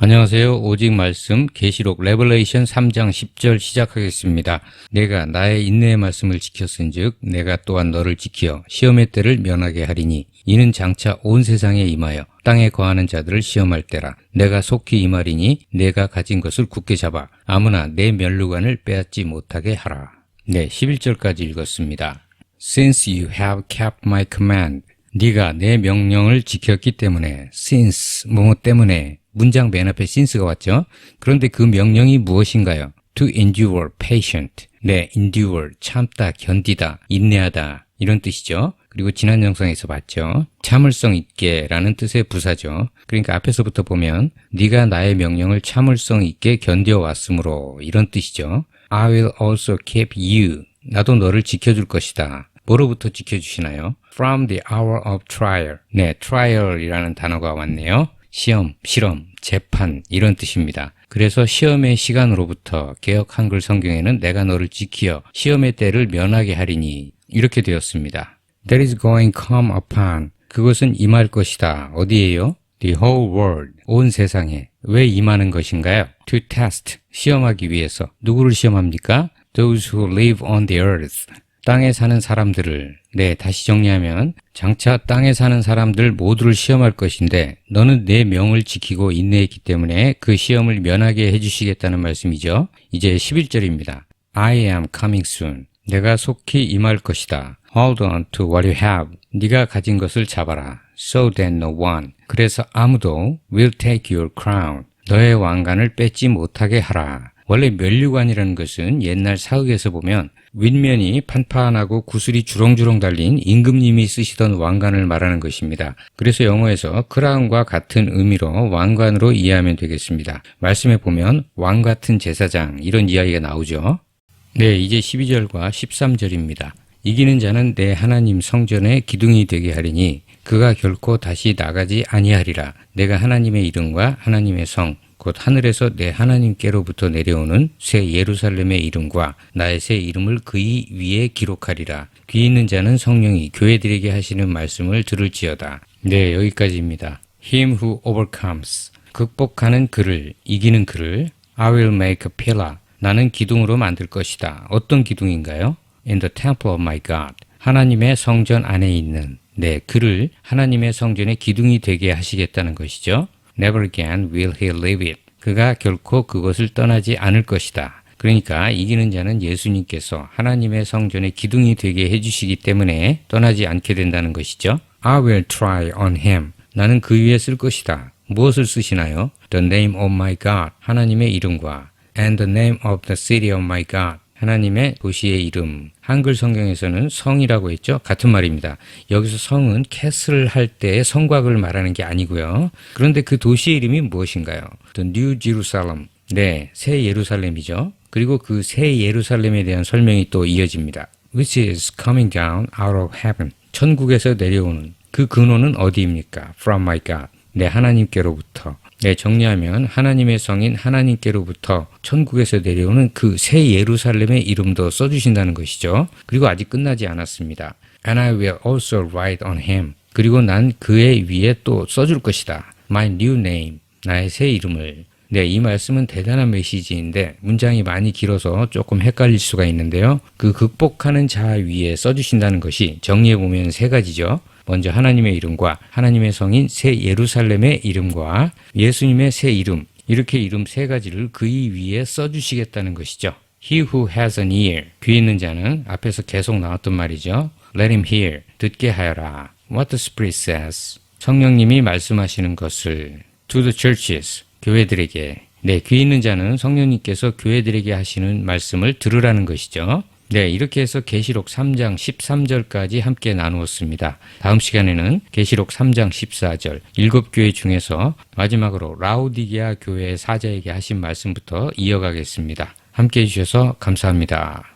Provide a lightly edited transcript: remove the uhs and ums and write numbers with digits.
안녕하세요. 오직 말씀 계시록 레벨레이션 3장 10절 시작하겠습니다. 내가 나의 인내의 말씀을 지켰은즉 내가 또한 너를 지켜 시험의 때를 면하게 하리니 이는 장차 온 세상에 임하여 땅에 거하는 자들을 시험할 때라. 내가 속히 임하리니 내가 가진 것을 굳게 잡아 아무나 내 면류관을 빼앗지 못하게 하라. 네, 11절까지 읽었습니다. Since you have kept my command, 네가 내 명령을 지켰기 때문에 since 뭐뭐 때문에 문장 맨 앞에 since가 왔죠. 그런데 그 명령이 무엇인가요? To endure, patient. 네, endure, 참다, 견디다, 인내하다 이런 뜻이죠. 그리고 지난 영상에서 봤죠. 참을성 있게 라는 뜻의 부사죠. 그러니까 앞에서부터 보면 네가 나의 명령을 참을성 있게 견뎌왔으므로 이런 뜻이죠. I will also keep you. 나도 너를 지켜줄 것이다. 뭐로부터 지켜주시나요? From the hour of trial. 네, trial이라는 단어가 왔네요. 시험, 실험, 재판 이런 뜻입니다. 그래서 시험의 시간으로부터 개역 한글 성경에는 내가 너를 지키어 시험의 때를 면하게 하리니 이렇게 되었습니다. That is going come upon. 그것은 임할 것이다. 어디에요? The whole world. 온 세상에. 왜 임하는 것인가요? To test. 시험하기 위해서. 누구를 시험합니까? Those who live on the earth. 땅에 사는 사람들을, 네, 다시 정리하면 장차 땅에 사는 사람들 모두를 시험할 것인데 너는 내 명을 지키고 인내했기 때문에 그 시험을 면하게 해주시겠다는 말씀이죠. 이제 11절입니다. I am coming soon. 내가 속히 임할 것이다. Hold on to what you have. 네가 가진 것을 잡아라. So that no one. 그래서 아무도 will take your crown. 너의 왕관을 뺏지 못하게 하라. 원래 면류관이라는 것은 옛날 사극에서 보면 윗면이 판판하고 구슬이 주렁주렁 달린 임금님이 쓰시던 왕관을 말하는 것입니다. 그래서 영어에서 크라운과 같은 의미로 왕관으로 이해하면 되겠습니다. 말씀에 보면 왕 같은 제사장 이런 이야기가 나오죠. 네, 이제 12절과 13절입니다. 이기는 자는 내 하나님 성전의 기둥이 되게 하리니 그가 결코 다시 나가지 아니하리라. 내가 하나님의 이름과 하나님의 성 곧 하늘에서 내 하나님께로부터 내려오는 새 예루살렘의 이름과 나의 새 이름을 그의 위에 기록하리라. 귀 있는 자는 성령이 교회들에게 하시는 말씀을 들을지어다. 네, 여기까지입니다. Him who overcomes. 극복하는 그를, 이기는 그를 I will make a pillar. 나는 기둥으로 만들 것이다. 어떤 기둥인가요? In the temple of my God. 하나님의 성전 안에 있는, 네, 그를 하나님의 성전의 기둥이 되게 하시겠다는 것이죠. Never again will he leave it. 그가 결코 그것을 떠나지 않을 것이다. 그러니까 이기는 자는 예수님께서 하나님의 성전의 기둥이 되게 해주시기 때문에 떠나지 않게 된다는 것이죠. I will try on him. 나는 그 위에 쓸 것이다. 무엇을 쓰시나요? The name of my God. 하나님의 이름과 and the name of the city of my God. 하나님의 도시의 이름. 한글 성경에서는 성이라고 했죠. 같은 말입니다. 여기서 성은 캐슬을 할 때의 성곽을 말하는 게 아니고요. 그런데 그 도시의 이름이 무엇인가요? The New Jerusalem. 네, 새 예루살렘이죠. 그리고 그 새 예루살렘에 대한 설명이 또 이어집니다. Which is coming down out of heaven. 천국에서 내려오는 그 근원은 어디입니까? From my God. 네, 하나님께로부터. 네, 정리하면 하나님의 성인 하나님께로부터 천국에서 내려오는 그 새 예루살렘의 이름도 써주신다는 것이죠. 그리고 아직 끝나지 않았습니다. And I will also write on him. 그리고 난 그의 위에 또 써줄 것이다. My new name. 나의 새 이름을. 네, 이 말씀은 대단한 메시지인데 문장이 많이 길어서 조금 헷갈릴 수가 있는데요. 그 극복하는 자 위에 써주신다는 것이 정리해보면 세 가지죠. 먼저 하나님의 이름과 하나님의 성인 새 예루살렘의 이름과 예수님의 새 이름, 이렇게 이름 세 가지를 그의 위에 써주시겠다는 것이죠. He who has an ear, 귀 있는 자는 앞에서 계속 나왔던 말이죠. Let him hear, 듣게 하여라. What the Spirit says, 성령님이 말씀하시는 것을 to the churches, 교회들에게. 네, 귀 있는 자는 성령님께서 교회들에게 하시는 말씀을 들으라는 것이죠. 네, 이렇게 해서 계시록 3장 13절까지 함께 나누었습니다. 다음 시간에는 계시록 3장 14절 7교회 중에서 마지막으로 라오디게아 교회의 사자에게 하신 말씀부터 이어가겠습니다. 함께 해주셔서 감사합니다.